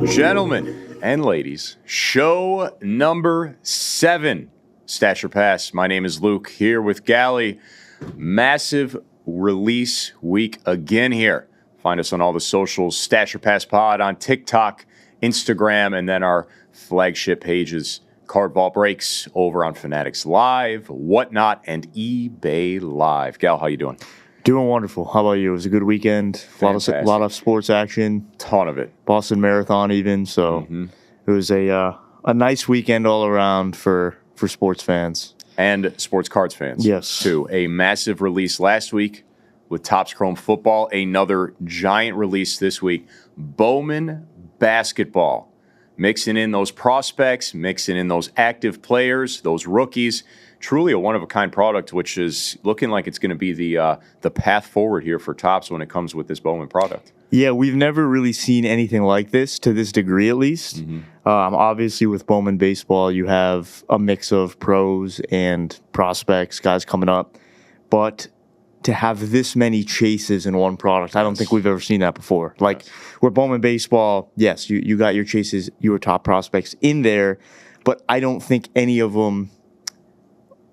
Gentlemen and ladies, show number 7, Stache or Pass. My name is Luke, here with Galle. Massive release week again here. Find us on all the socials, Stache or Pass Pod on TikTok, Instagram, and then our flagship pages, Card Vault Breaks over on Fanatics Live, Whatnot, and eBay Live. Gal, how you doing? Doing wonderful. How about you? It was a good weekend. A lot of sports action. Ton of it. Boston Marathon even. So It was a nice weekend all around for sports fans. And sports cards fans. Yes. Too. A massive release last week with Topps Chrome Football. Another giant release this week. Bowman Basketball. Mixing in those prospects, mixing in those active players, those rookies. Truly a one-of-a-kind product, which is looking like it's going to be the path forward here for Topps when it comes with this Bowman product. Yeah, we've never really seen anything like this, to this degree at least. Obviously, with Bowman Baseball, you have a mix of pros and prospects, guys coming up. But to have this many chases in one product, I don't think we've ever seen that before. Like, where Bowman Baseball, yes, you got your chases, your top prospects in there, but I don't think any of them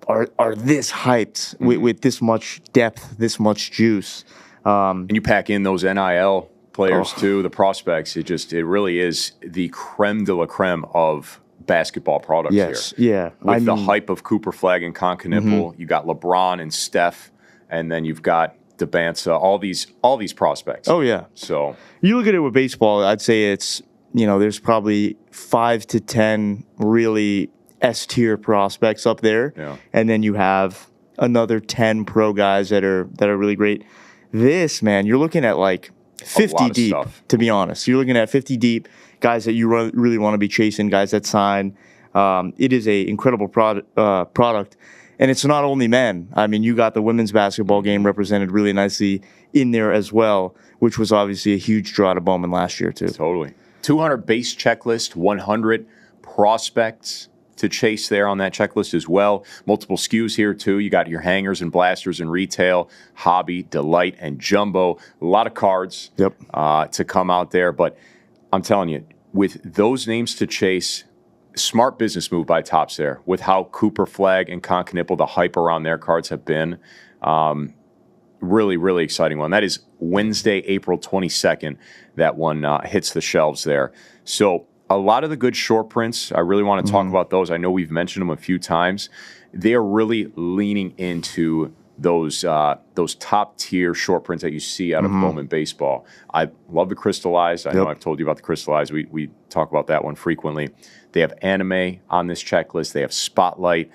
are this hyped with this much depth, this much juice. And you pack in those NIL players too, the prospects. It really is the creme de la creme of basketball products here. Yeah. With the hype of Cooper, Flagg, and Concanipple, you got LeBron and Steph, and then you've got DeBanza, all these prospects. Oh, yeah. So you look at it with baseball, I'd say it's, there's probably 5 to 10 really S-tier prospects up there. Yeah. And then you have another 10 pro guys that are really great. This, man, you're looking at like 50 deep, stuff. To be honest. You're looking at 50 deep, guys that you really want to be chasing, guys that sign. It is a incredible product. And it's not only men. I mean, you got the women's basketball game represented really nicely in there as well, which was obviously a huge draw to Bowman last year, too. Totally. 200 base checklist, 100 prospects to chase there on that checklist as well. Multiple SKUs here, too. You got your hangers and blasters in retail, hobby, delight, and jumbo. A lot of cards to come out there. But I'm telling you, with those names to chase, smart business move by Topps there with how Cooper, Flagg, and Concanipple, the hype around their cards have been. Really, really exciting one. That is Wednesday, April 22nd. That one hits the shelves there. So a lot of the good short prints, I really want to talk about those. I know we've mentioned them a few times. They are really leaning into those top-tier short prints that you see out of Bowman Baseball. I love the crystallized. I know I've told you about the crystallized. We talk about that one frequently. They have anime on this checklist. They have spotlight.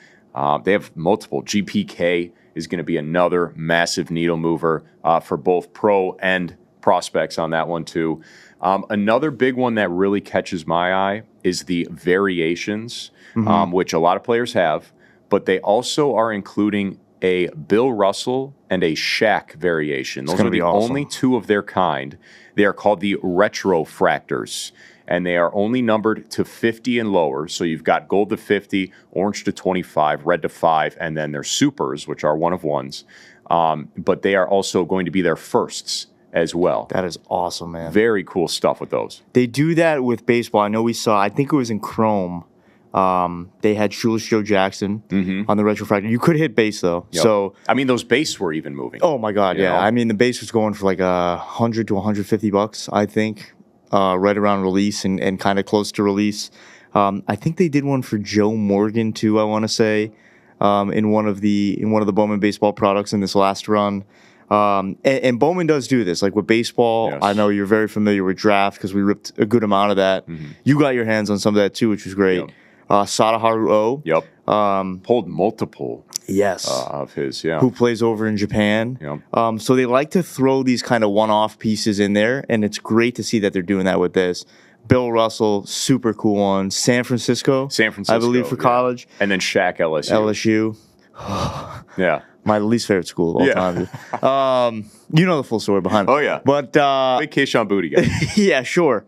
They have multiple. GPK is going to be another massive needle mover for both pro and prospects on that one, too. Another big one that really catches my eye is the variations, which a lot of players have, but they also are including a Bill Russell and a Shaq variation. Those are the only two of their kind. They are called the Retrofractors, and they are only numbered to 50 and lower. So you've got gold to 50, orange to 25, red to 5, and then their supers, which are one of ones. But they are also going to be their firsts as well. That is awesome, man. Very cool stuff with those. They do that with baseball. I know I think it was in Chrome. They had Shoeless Joe Jackson on the Retrofractor. You could hit base, though. Yep. So I mean, those base were even moving. Oh, my God, yeah. know? I mean, the base was going for like $100 to $150, I think, right around release and kind of close to release. I think they did one for Joe Morgan, too, I want to say, in one of the Bowman Baseball products in this last run. And Bowman does do this, like with baseball. Yes. I know you're very familiar with draft because we ripped a good amount of that. You got your hands on some of that too, which was great. Yep. Sadaharu O. Yep. Pulled multiple. Yes. Of his, yeah. Who plays over in Japan. Yep. So they like to throw these kind of one-off pieces in there, and it's great to see that they're doing that with this. Bill Russell, super cool one. San Francisco, I believe, for college. And then Shaq, LSU. Yeah. My least favorite school of all time. You know the full story behind it. Oh, yeah. But big Keyshawn Booty guy. Yeah, sure.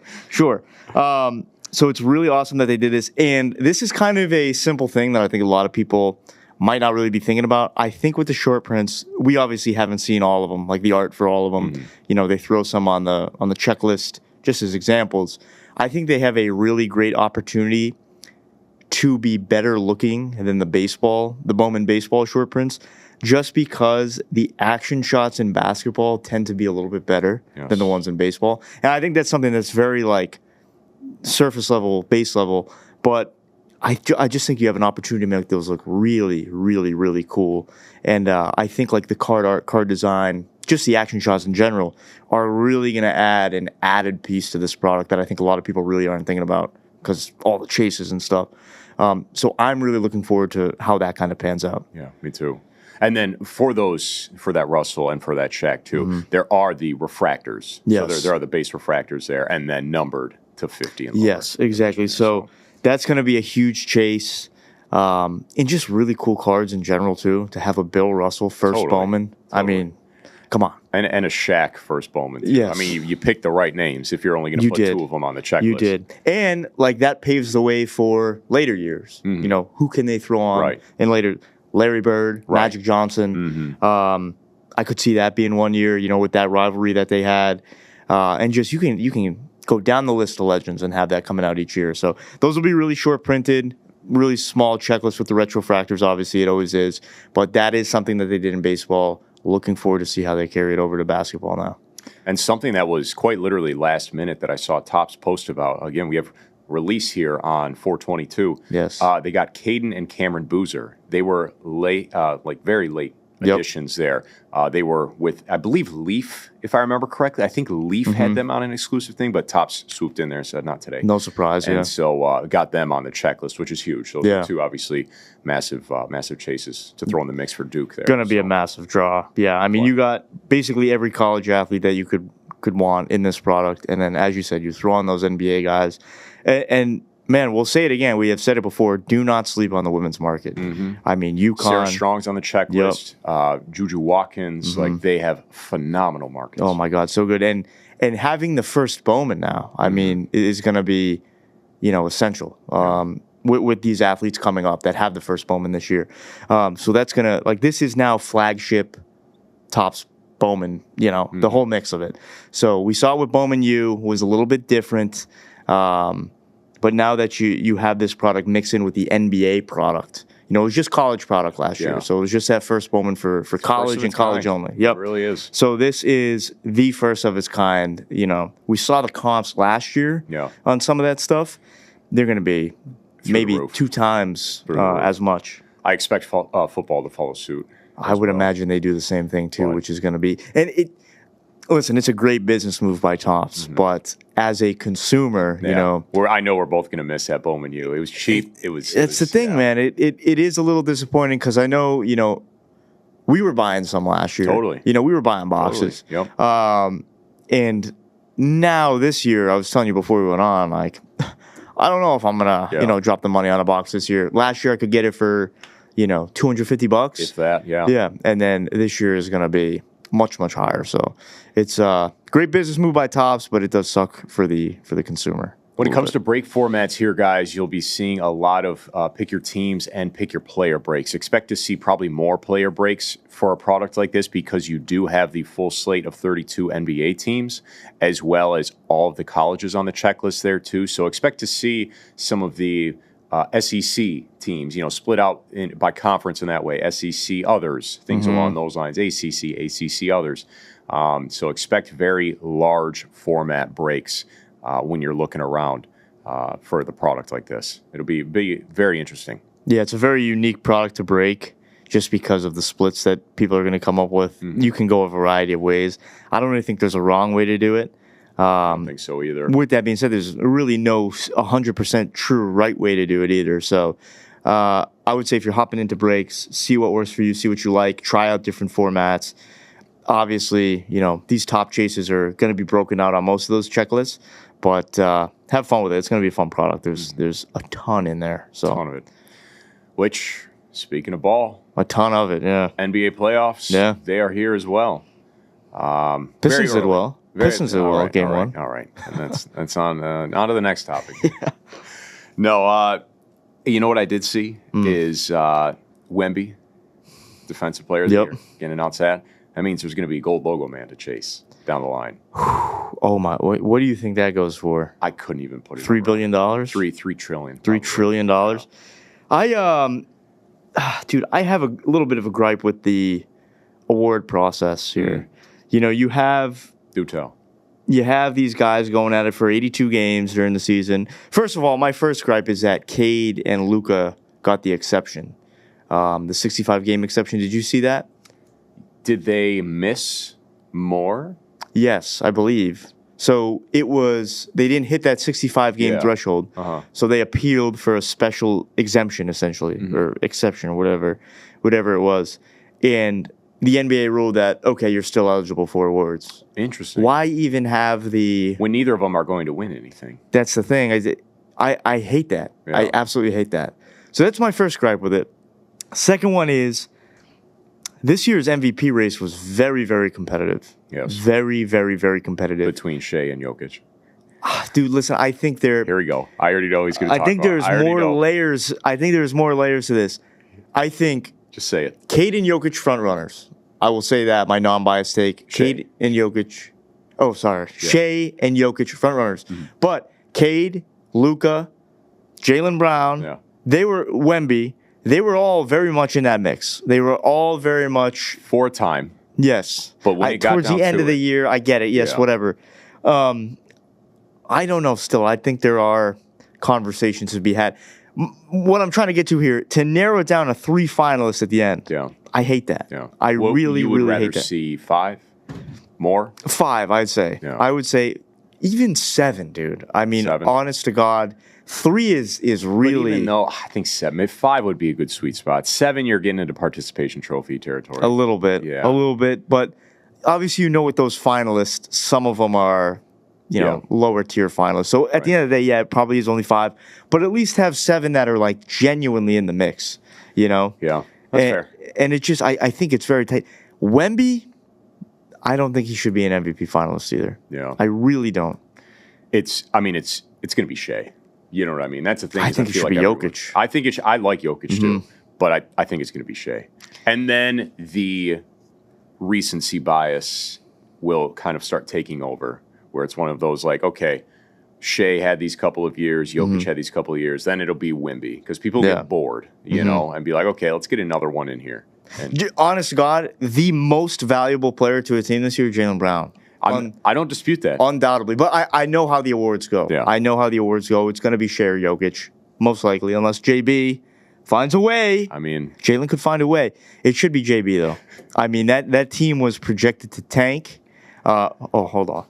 So it's really awesome that they did this. And this is kind of a simple thing that I think a lot of people might not really be thinking about. I think with the short prints, we obviously haven't seen all of them, like the art for all of them. You know, they throw some on the checklist just as examples. I think they have a really great opportunity to be better looking than the Bowman Baseball short prints, just because the action shots in basketball tend to be a little bit better than the ones in baseball. And I think that's something that's very like surface level, base level, but I just think you have an opportunity to make those look really, really, really cool. And I think like the card art, card design, just the action shots in general are really going to add an added piece to this product that I think a lot of people really aren't thinking about because all the chases and stuff. So I'm really looking forward to how that kind of pans out. Yeah, me too. And then for that Russell and for that check too, there are the refractors. Yes. So there are the base refractors there, and then numbered to 50 and lower. Yes, exactly. So that's going to be a huge chase. And just really cool cards in general too. To have a Bill Russell first Bowman. I mean, come on. And a Shaq first Bowman too. Yes. I mean, you picked the right names if you're only going to put two of them on the checklist. You did. And like that paves the way for later years. You know, who can they throw on in later? Larry Bird, Magic Johnson. I could see that being one year, you know, with that rivalry that they had. And just you can go down the list of legends and have that coming out each year. So those will be really short printed, really small checklists with the retrofractors. Obviously, it always is. But that is something that they did in baseball. Looking forward to see how they carry it over to basketball now. And something that was quite literally last minute that I saw Topps post about. Again, we have release here on 4/22. Yes. They got Caden and Cameron Boozer. They were late, like very late additions there. They were with, I believe, Leaf, if I remember correctly. I think Leaf had them on an exclusive thing, but Topps swooped in there and said, not today. No surprise, and so got them on the checklist, which is huge. Those are two, obviously, massive chases to throw in the mix for Duke there. Going to be a massive draw. Yeah, I mean, you got basically every college athlete that you could want in this product. And then, as you said, you throw on those NBA guys. And man, we'll say it again. We have said it before. Do not sleep on the women's market. I mean, UConn. Sarah Strong's on the checklist. Juju Watkins. Like, they have phenomenal markets. Oh, my God. So good. And having the first Bowman now, I mean, is going to be, you know, essential with these athletes coming up that have the first Bowman this year. So that's going to, like, this is now flagship Topps Bowman, you know, the whole mix of it. So we saw with Bowman U was a little bit different. But now that you have this product mixed in with the NBA product, you know, it was just college product last year. So it was just that first Bowman for college and college only. Yep. It really is. So this is the first of its kind. You know, we saw the comps last year on some of that stuff. They're going to be maybe 2 times as much. I expect football to follow suit. I would imagine they do the same thing too, which is going to be, and listen, it's a great business move by Topps, but as a consumer, you know, I know we're both going to miss that Bowman U. It was cheap. It's the thing, man. It is a little disappointing because I know, you know, we were buying some last year. Totally. You know, we were buying boxes. Totally. Yep. And now this year, I was telling you before we went on, like, I don't know if I'm gonna, you know, drop the money on a box this year. Last year, I could get it for, you know, $250. If that, yeah. And then this year is gonna be much, much higher. So it's a great business move by Topps, but it does suck for the consumer. When it comes to break formats here, guys, you'll be seeing a lot of pick your teams and pick your player breaks. Expect to see probably more player breaks for a product like this because you do have the full slate of 32 NBA teams as well as all of the colleges on the checklist there too. So expect to see some of the SEC teams, you know, split out by conference in that way. SEC others, things along those lines. ACC others. So expect very large format breaks when you're looking around for the product like this. It'll be very interesting. Yeah, it's a very unique product to break just because of the splits that people are going to come up with. You can go a variety of ways. I don't really think there's a wrong way to do it. I don't think so either. With that being said, there's really no 100% true right way to do it either. So I would say if you're hopping into breaks, see what works for you, see what you like, try out different formats. Obviously, you know, these top chases are going to be broken out on most of those checklists, but have fun with it. It's going to be a fun product. There's a ton in there. So. A ton of it. Which, speaking of ball. A ton of it, yeah. NBA playoffs, they are here as well. Pistons did well. Pistons did well game one. All right. And that's on to the next topic. No, you know what I did see is Wemby, defensive player of the year, getting announced that. That means there's going to be a gold logo man to chase down the line. Oh my! What do you think that goes for? I couldn't even put it. $3 billion. $3 trillion. $3 trillion. Dude, I have a little bit of a gripe with the award process here. You know, you have these guys going at it for 82 games during the season. First of all, my first gripe is that Cade and Luka got the exception, the 65-game exception. Did you see that? Did they miss more? Yes, I believe. So they didn't hit that 65-game threshold. So they appealed for a special exemption, essentially, or exception, or whatever it was. And the NBA ruled that, okay, you're still eligible for awards. Interesting. Why even have when neither of them are going to win anything? That's the thing. I hate that. Yeah. I absolutely hate that. So that's my first gripe with it. Second one is this year's MVP race was very, very competitive. Yes. Very, very, very competitive. Between Shea and Jokic. Dude, listen, I think Here we go. I already know he's going to talk about it. there's more layers. I think there's more layers to this. I think Just say it. Cade and Jokic frontrunners. I will say that, my non-biased take. Shea. Cade and Jokic. Oh, sorry. Yeah. Shea and Jokic frontrunners. But Cade, Luka, Jaylen Brown, Wemby, they were all very much in that mix. They were all very much... For a time. Yes. But when it got towards down the end to of the year, I get it. Yes, whatever. I don't know still. I think there are conversations to be had. What I'm trying to get to here, to narrow it down to 3 finalists at the end, I hate that. Yeah. I really hate that. You would rather see 5? More? 5, I'd say. Yeah. I would say even 7, dude. I mean, 7. Honest to God, 3 is really... But even though, I think 7. Maybe 5 would be a good sweet spot. 7, you're getting into participation trophy territory. A little bit. Yeah. A little bit. But obviously, you know, with those finalists, some of them are... you know, lower tier finalists. So at the end of the day, it probably is only 5, but at least have 7 that are like genuinely in the mix, you know? Yeah, that's fair. And it just, I think it's very tight. Wemby, I don't think he should be an MVP finalist either. Yeah. I really don't. It's going to be Shea. You know what I mean? That's the thing. I think it should be Jokic. I like Jokic too, but I think it's going to be Shea. And then the recency bias will kind of start taking over, where it's one of those like, okay, Shea had these couple of years, Jokic had these couple of years, then it'll be Wemby. Because people get bored, you know, and be like, okay, let's get another one in here. And honest to God, the most valuable player to a team this year, Jaylen Brown. I don't dispute that. Undoubtedly. But I know how the awards go. Yeah. I know how the awards go. It's going to be Shea or Jokic, most likely, unless JB finds a way. I mean, Jaylen could find a way. It should be JB, though. I mean, that team was projected to tank. Hold on.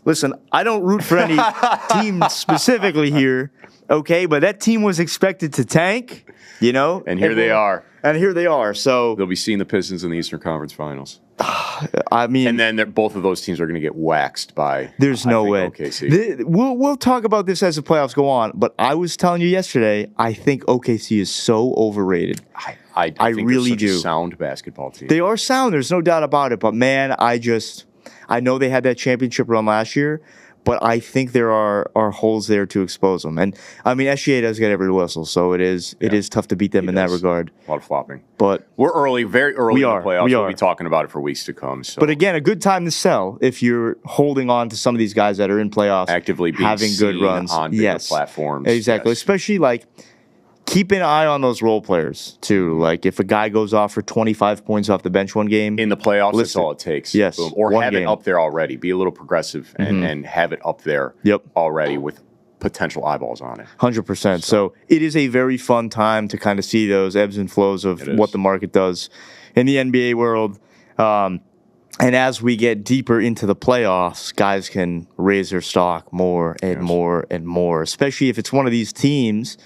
Listen, I don't root for any team specifically here, okay? But that team was expected to tank, you know? And here they are. And here they are. So they'll be seeing the Pistons in the Eastern Conference Finals. I mean, and then both of those teams are going to get waxed by. There's no way. OKC. We'll talk about this as the playoffs go on. But I was telling you yesterday, I think OKC is so overrated. I think really they're such do. A sound basketball team. They are sound. There's no doubt about it. But man, I know they had that championship run last year, but I think there are holes there to expose them. And I mean, SGA does get every whistle, so it is tough to beat them in that regard. A lot of flopping. But we're very early in the playoffs. We'll be talking about it for weeks to come. So. But again, a good time to sell if you're holding on to some of these guys that are in playoffs, actively being having good runs on bigger platforms. Exactly, especially like. Keep an eye on those role players, too. Like, if a guy goes off for 25 points off the bench one game. In the playoffs, that's all it takes. Yes. Boom. Or have it up there already. Be a little progressive and have it up there already with potential eyeballs on it. 100%. So, it is a very fun time to kind of see those ebbs and flows of what the market does in the NBA world. And as we get deeper into the playoffs, guys can raise their stock more and more and more, especially if it's one of these teams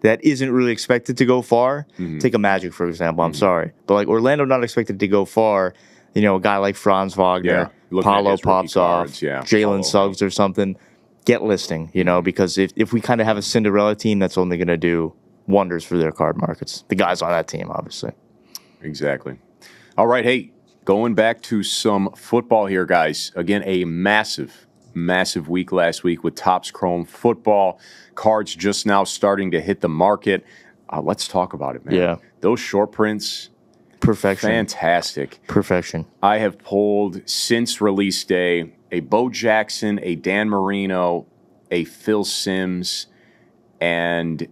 that isn't really expected to go far. Take a Magic, for example. I'm sorry. But like Orlando not expected to go far. You know, a guy like Franz Wagner, Paolo pops off, Jalen Suggs or something. Get listing, you know, because if we kind of have a Cinderella team, that's only going to do wonders for their card markets. The guys on that team, obviously. Exactly. All right, hey, going back to some football here, guys. Again, a massive week last week with Topps Chrome football. Cards just now starting to hit the market. Let's talk about it, man. Yeah. Those short prints, Perfection. Fantastic. Perfection. I have pulled since release day a Bo Jackson, a Dan Marino, a Phil Simms, and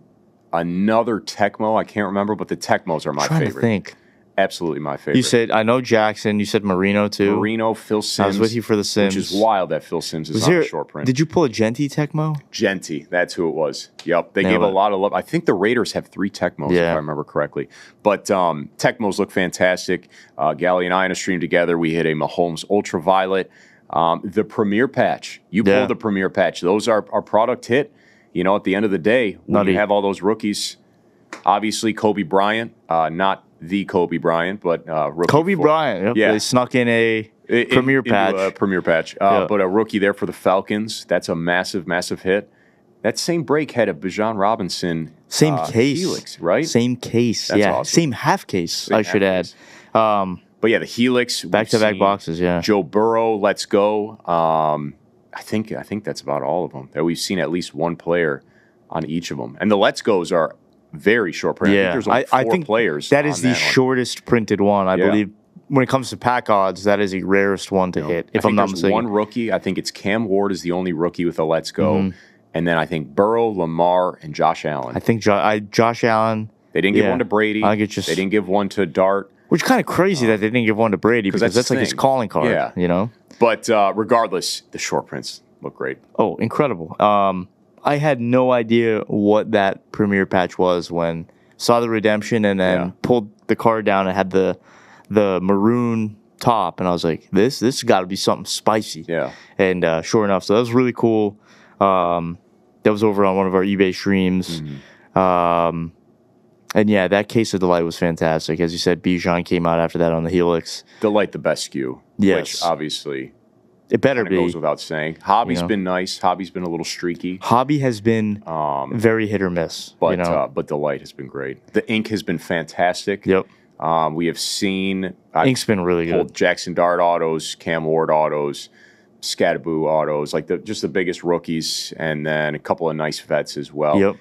another Tecmo. I can't remember, but the Tecmos are my Trying favorite. to think. Absolutely my favorite. You said, I know Jackson. You said Marino, too. Marino, Phil Simms. I was with you for the Sims. Which is wild that Phil Simms is on a short print. Did you pull a Genti Tecmo? Genti, that's who it was. Yep, they Nailed gave a it. lot of love. I think the Raiders have 3 Tecmos, if I remember correctly. But Tecmos look fantastic. Galle and I in a stream together, we hit a Mahomes Ultraviolet. The Premier Patch. You pulled the Premier Patch. Those are our product hit. You know, at the end of the day, when you have all those rookies, obviously Kobe Bryant, not the Kobe Bryant, but rookie. Kobe Bryant. Yep. Yeah. They snuck in a Premier Patch. Premier Patch. But a rookie there for the Falcons. That's a massive, massive hit. That same break had a Bijan Robinson Same case. Helix, right? Same case. That's yeah. awesome. Same half case, I should add. But yeah, the Helix. Back-to-back boxes, yeah. Joe Burrow, let's go. I think that's about all of them. That we've seen at least one player on each of them. And the Let's Go's are very short print. Yeah. I think there's only 4 players. That is on the that shortest printed one, I believe. When it comes to pack odds, that is the rarest one to hit, if I'm not mistaken. One rookie. I think it's Cam Ward is the only rookie with a Let's Go. And then I think Burrow, Lamar, and Josh Allen. I think Josh Allen. They didn't give one to Brady. I think it's just, they didn't give one to Dart. Which is kind of crazy that they didn't give one to Brady because that's like his calling card. Yeah. You know? But regardless, the short prints look great. Oh, incredible. I had no idea what that Premier Patch was when saw the redemption and then pulled the card down and had the maroon top, and I was like, this has got to be something spicy. Yeah. And sure enough, so that was really cool. That was over on one of our eBay streams. And yeah, that Case of Delight was fantastic. As you said, Bijan came out after that on the Helix. Delight, the best skew. Yes. Which obviously it better be. Goes without saying. Hobby's been nice. Hobby's been a little streaky. Hobby has been very hit or miss. But Delight has been great. The ink has been fantastic. Yep. We have seen ink's been really good. Jackson Dart autos, Cam Ward autos, Scattaboo autos, like just the biggest rookies, and then a couple of nice vets as well. Yep.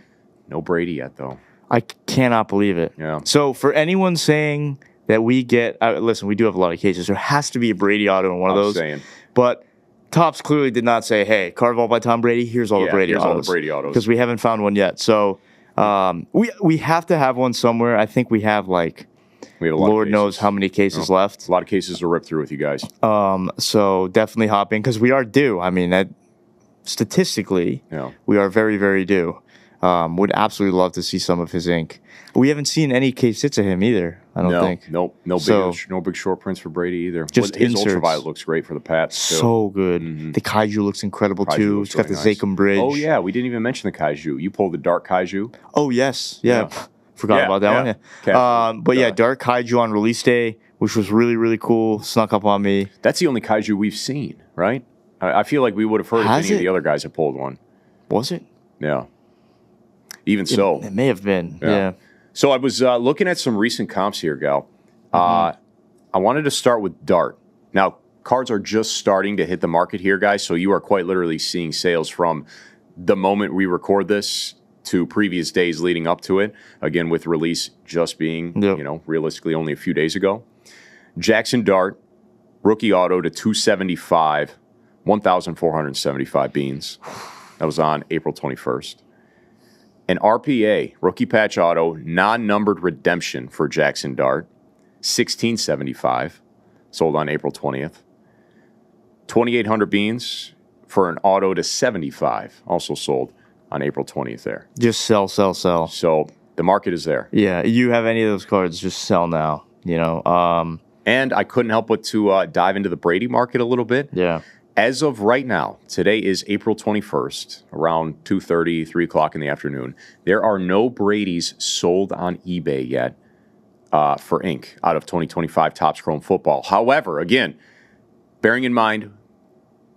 No Brady yet though. I cannot believe it. Yeah. So for anyone saying that we get, listen, we do have a lot of cases. There has to be a Brady auto in one of those. Saying. But Topps clearly did not say, "Hey, card vault by Tom Brady. Here's all the Brady autos." All the Brady autos because we haven't found one yet. So we have to have one somewhere. I think we have we have a lot Lord of knows how many cases left. A lot of cases to rip through with you guys. So definitely hop in because we are due. I mean, statistically, we are very, very due. Would absolutely love to see some of his ink. We haven't seen any case hits of him either. I don't think. No big short prints for Brady either. Just his inserts. Ultraviolet looks great for the Pats. So good. The Kaiju looks incredible too. It's got the Zakum bridge. Oh yeah, we didn't even mention the Kaiju. You pulled the Dark Kaiju. Oh yes, yeah. Forgot about that one. Yeah. But yeah, Dark Kaiju on release day, which was really, really cool. Snuck up on me. That's the only Kaiju we've seen, right? I feel like we would have heard if any of the other guys had pulled one. Was it? Yeah. Even so. It may have been. Yeah. So I was looking at some recent comps here, Gal. I wanted to start with Dart. Now, cards are just starting to hit the market here, guys, so you are quite literally seeing sales from the moment we record this to previous days leading up to it. Again, with release just being, realistically only a few days ago. Jackson Dart, rookie auto to 275, 1,475 beans. That was on April 21st. An RPA, rookie patch auto, non-numbered redemption for Jackson Dart, 1675, sold on April 20th. 2,800 beans for an auto to 75, also sold on April 20th there. Just sell. So the market is there. Yeah, you have any of those cards, just sell now, And I couldn't help but to dive into the Brady market a little bit. Yeah. As of right now, today is April 21st, around 2:30, 3 o'clock in the afternoon. There are no Bradys sold on eBay yet for ink out of 2025 Topps Chrome Football. However, again, bearing in mind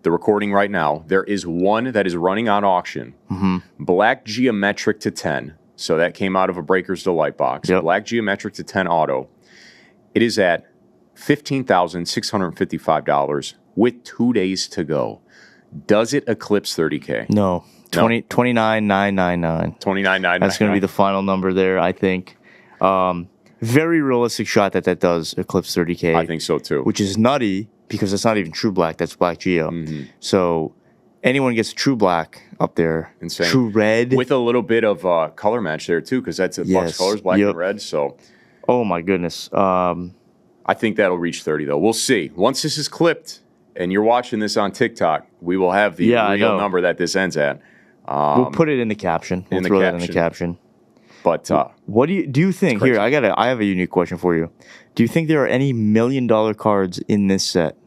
the recording right now, there is one that is running on auction. Black Geometric to 10. So that came out of a Breaker's Delight box. Yep. Black Geometric to 10 auto. It is at $15,655 with 2 days to go. Does it eclipse 30K? No. 29,999. 29,999. That's going to be the final number there, I think. very realistic shot that does eclipse 30K. I think so too. Which is nutty because it's not even true black. That's black geo. Mm-hmm. So anyone gets true black up there, insane. True red with a little bit of color match there too, because that's Bucks colors, black and red. So, oh my goodness, I think that'll reach 30 though. We'll see. Once this is clipped and you're watching this on TikTok, we will have the real number that this ends at. We'll put it in the caption. We'll throw that in the caption. But what do you think? Here, I have a unique question for you. Do you think there are any $1 million cards in this set?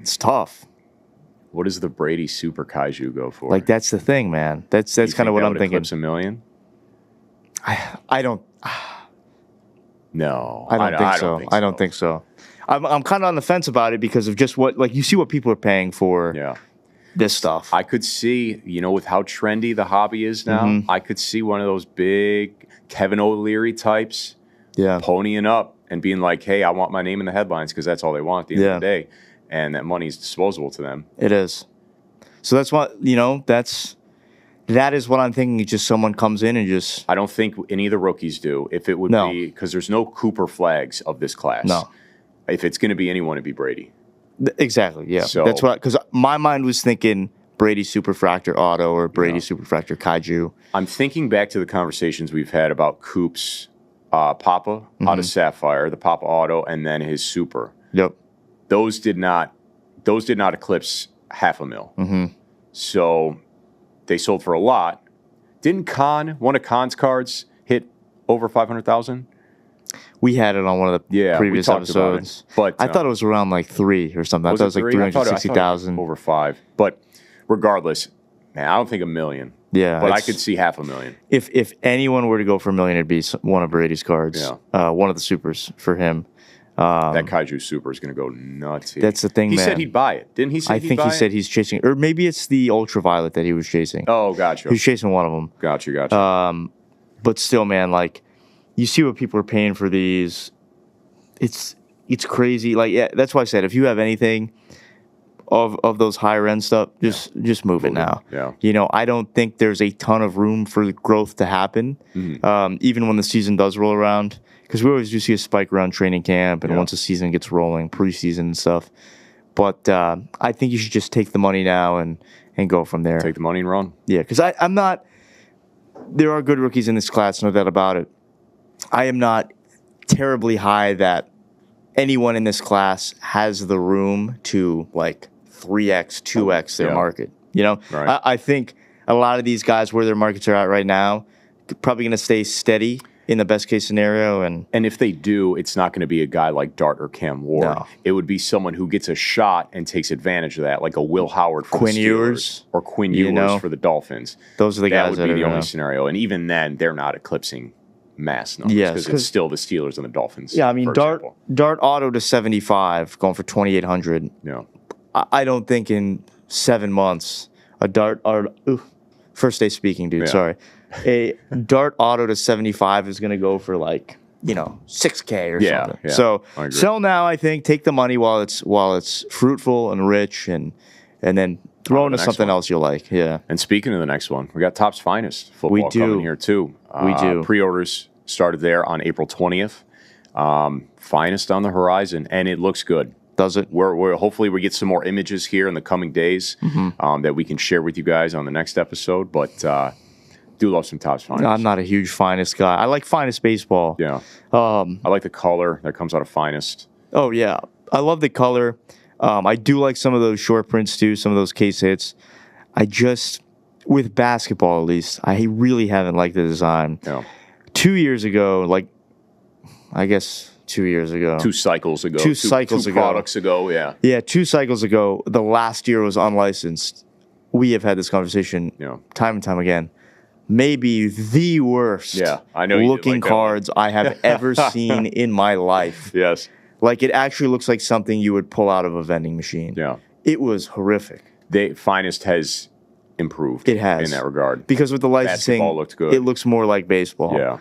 It's tough. What does the Brady Super Kaiju go for? Like, that's the thing, man. That's kind of what I'm thinking. Eclipse $1 million? I don't. No, I don't think so. I don't think so. I'm kind of on the fence about it because of just what, like, you see what people are paying for this stuff. I could see, with how trendy the hobby is now, I could see one of those big Kevin O'Leary types ponying up and being like, hey, I want my name in the headlines, because that's all they want at the end of the day. And that money is disposable to them. It is. So that's what, that is what I'm thinking. Just someone comes in and just... I don't think any of the rookies do. If it would be... Because there's no Cooper Flaggs of this class. No. If it's going to be anyone, it'd be Brady. Exactly, yeah. So, that's what... Because my mind was thinking Brady Superfractor Auto or Brady Superfractor Kaiju. I'm thinking back to the conversations we've had about Coop's Papa out of Sapphire, the Papa Auto, and then his Super. Yep. Those did not eclipse $500,000. So they sold for a lot. Didn't one of Khan's cards hit over 500,000? We had it on one of the previous episodes, but I thought it was around like 3 or something. I thought it was like 360,000 over 5. But regardless, man, I don't think $1 million. Yeah, but I could see $500,000. If anyone were to go for $1 million, it'd be one of Brady's cards. Yeah. One of the supers for him. That Kaiju Super is going to go nuts. That's the thing, He man. said he'd buy it. Didn't he say I think he said he's chasing... Or maybe it's the Ultraviolet that he was chasing. Oh, gotcha. He was chasing one of them. Gotcha. But still, man, like, you see what people are paying for these. It's crazy. Like, yeah, that's why I said, if you have anything of those higher end stuff, just move it now. Yeah. I don't think there's a ton of room for growth to happen, even when the season does roll around. Because we always do see a spike around training camp, and once the season gets rolling, preseason and stuff. But I think you should just take the money now and go from there. Take the money and run. Yeah, because I'm not... There are good rookies in this class, no doubt about it. I am not terribly high that anyone in this class has the room to, like, 3x, 2x their market. Right. I think a lot of these guys, where their markets are at right now, probably going to stay steady in the best case scenario. And if they do, it's not going to be a guy like Dart or Cam Ward. No. It would be someone who gets a shot and takes advantage of that, like a Will Howard from Quinn the Steelers Ewers, or Quinn Ewers for the Dolphins. Those are the guys that would be the only scenario. And even then, they're not eclipsing mass numbers because it's still the Steelers and the Dolphins. Yeah, I mean, Dart Auto to 75 going for 2,800. Yeah. I don't think in 7 months a Dart first day speaking, dude. Sorry. A Dart Auto to 75 is going to go for like, $6K or something. Yeah, so sell now, I think. Take the money while it's fruitful and rich, and then throw into something else you'll like. Yeah. And speaking of the next one, we got Topps Finest football coming here too. We do. Pre-orders started there on April 20th. Finest on the horizon, and it looks good. Does it? We're hopefully we get some more images here in the coming days that we can share with you guys on the next episode. But do love some Topps Finest. No, I'm not a huge Finest guy. I like Finest baseball. Yeah. I like the color that comes out of Finest. Oh yeah, I love the color. I do like some of those short prints too. Some of those case hits. With basketball at least, I really haven't liked the design. Yeah. 2 years ago, I guess 2 years ago. 2 cycles ago. Two cycles ago. Products ago, yeah. Yeah, 2 cycles ago. The last year was unlicensed. We have had this conversation time and time again. Maybe the worst looking cards I have ever seen in my life. Yes. Like, it actually looks like something you would pull out of a vending machine. Yeah. It was horrific. Finest has improved. It has. In that regard. Because with the licensing, basketball looked good. It looks more like baseball. Yeah.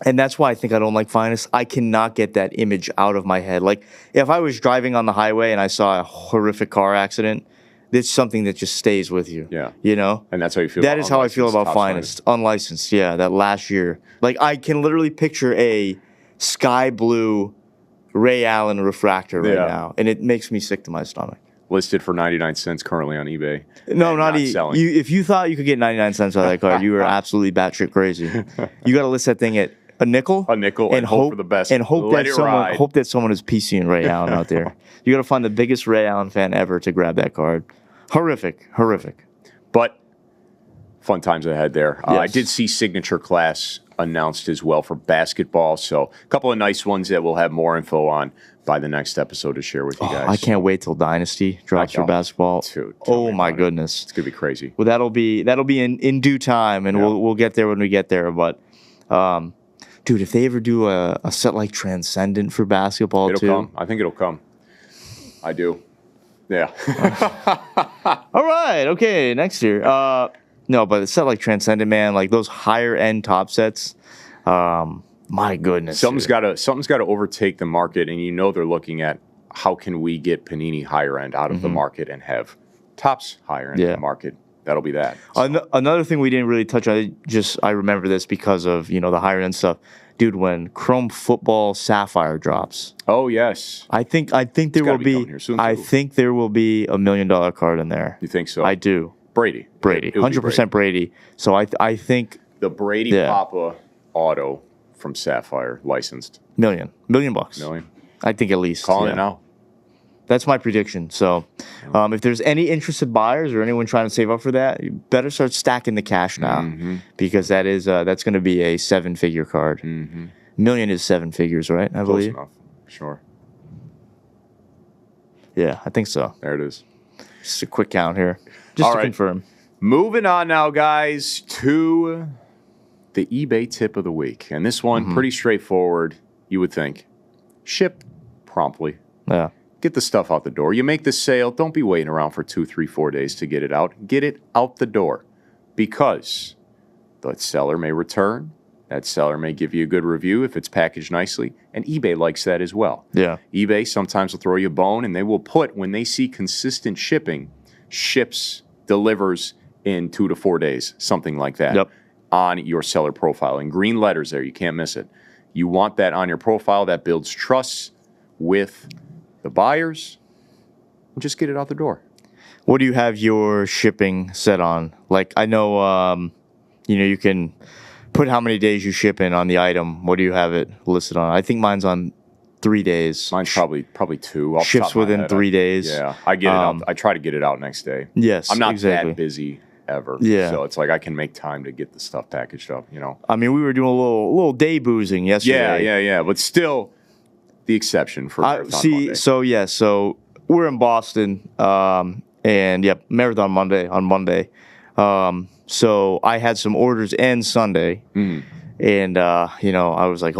And that's why I think I don't like Finest. I cannot get that image out of my head. Like, if I was driving on the highway and I saw a horrific car accident, it's something that just stays with you. Yeah. You know? And that's how you feel That about is how I feel unlicensed about top Finest. Unlicensed, yeah, that last year. Like, I can literally picture a sky blue Ray Allen refractor right now, and it makes me sick to my stomach. Listed for 99 cents currently on eBay. No, not selling. If you thought you could get 99 cents out of that card, you were absolutely batshit crazy. You got to list that thing at a nickel, and hope for the best, and hope that someone is PCing Ray Allen out there. You got to find the biggest Ray Allen fan ever to grab that card. Horrific. But fun times ahead there. Yes. I did see signature class announced as well for basketball, so a couple of nice ones that we'll have more info on by the next episode to share with you guys. I can't wait till Dynasty drops for basketball. Dude, oh my goodness, it's gonna be crazy. Well, that'll be in due time, and we'll get there when we get there. But, dude, if they ever do a set like Transcendent for basketball, It'll come. I think it'll come. I do. Yeah. All right. Okay. Next year. No, but a set like Transcendent, man, like those higher end top sets. My goodness. Something's got to overtake the market, and they're looking at how can we get Panini higher end out of the market and have tops higher end in the market. That'll be that. So. Another thing we didn't really touch on, I remember this because of the higher end stuff. Dude, when Chrome Football Sapphire drops. Oh yes. I think there will be $1 million card in there. You think so? I do. Brady. 100% Brady. So I think the Brady Papa auto from Sapphire licensed. $1 million bucks. I think at least. Calling it now. That's my prediction. So, if there's any interested buyers or anyone trying to save up for that, you better start stacking the cash now because that's going to be a 7-figure card. Million is 7 figures, right? I believe. Close enough. Sure. Yeah, I think so. There it is. Just a quick count here, just to confirm. Moving on now, guys, to the eBay tip of the week, and this one pretty straightforward. You would think, ship promptly. Yeah. Get the stuff out the door. You make the sale. Don't be waiting around for 2, 3, 4 days to get it out. Get it out the door because the seller may return. That seller may give you a good review if it's packaged nicely, and eBay likes that as well. Yeah. eBay sometimes will throw you a bone, and they will put, when they see consistent shipping, ships, delivers in 2 to 4 days, something like that, on your seller profile. In green letters there, you can't miss it. You want that on your profile. That builds trust with the buyers, and just get it out the door. What do you have your shipping set on? Like, I know, you can put how many days you ship in on the item. What do you have it listed on? I think mine's on 3 days. Mine's probably 2. Ships within 3 days. Yeah, I get it out. I try to get it out next day. Yes, I'm not that busy ever. Yeah. So it's like I can make time to get the stuff packaged up, I mean, we were doing a little day boozing yesterday. Yeah. But still, the exception for Marathon Monday. So we're in Boston, and Marathon Monday on Monday. So I had some orders end Sunday, and I was like,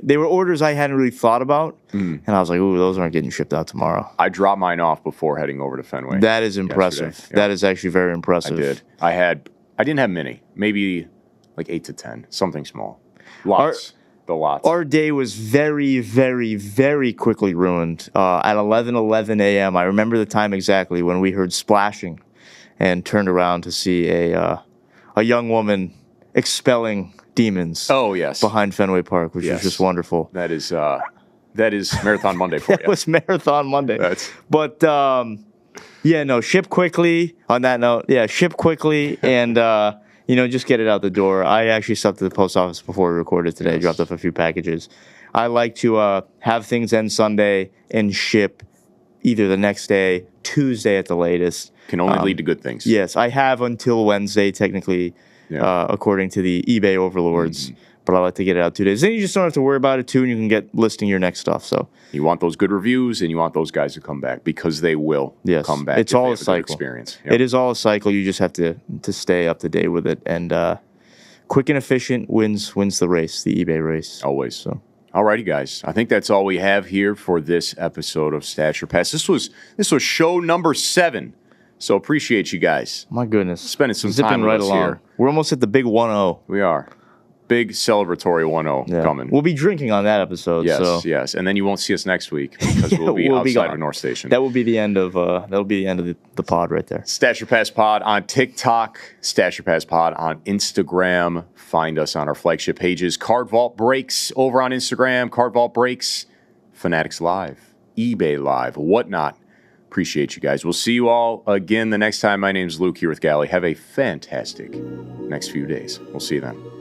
they were orders I hadn't really thought about, and I was like, those aren't getting shipped out tomorrow. I dropped mine off before heading over to Fenway. That is impressive. Yep. That is actually very impressive. I did. I didn't have many, maybe like 8 to 10, something small. Lots. Our day was very, very, very quickly ruined. At 11:11 a.m., I remember the time exactly when we heard splashing and turned around to see a young woman expelling demons behind Fenway Park, which was just wonderful. That is Marathon Monday for you. It was Marathon Monday. Ship quickly. On that note, ship quickly and just get it out the door. I actually stopped at the post office before we recorded today, dropped off a few packages. I like to have things end Sunday and ship either the next day, Tuesday at the latest. Can only lead to good things. Yes, I have until Wednesday, technically, according to the eBay overlords. But I like to get it out 2 days. Then you just don't have to worry about it, too, and you can get listing your next stuff. So you want those good reviews, and you want those guys to come back because they will come back. It's all a cycle. Experience. It is all a cycle. You just have to stay up to date with it. And quick and efficient wins the race, the eBay race. Always. So. All righty, guys. I think that's all we have here for this episode of Stache or Pass. This was show number 7. So appreciate you guys. My goodness. Spending some time with us here. We're almost at the big 1-0. We are. Big celebratory 1-0 coming. We'll be drinking on that episode. Yes. And then you won't see us next week because we'll be outside of North Station. That will be the end of the pod right there. Stache Your Pass Pod on TikTok, Stache Your Pass Pod on Instagram. Find us on our flagship pages. Card Vault Breaks over on Instagram. Card Vault Breaks, Fanatics Live, eBay Live, whatnot. Appreciate you guys. We'll see you all again the next time. My name's Luke here with Galle. Have a fantastic next few days. We'll see you then.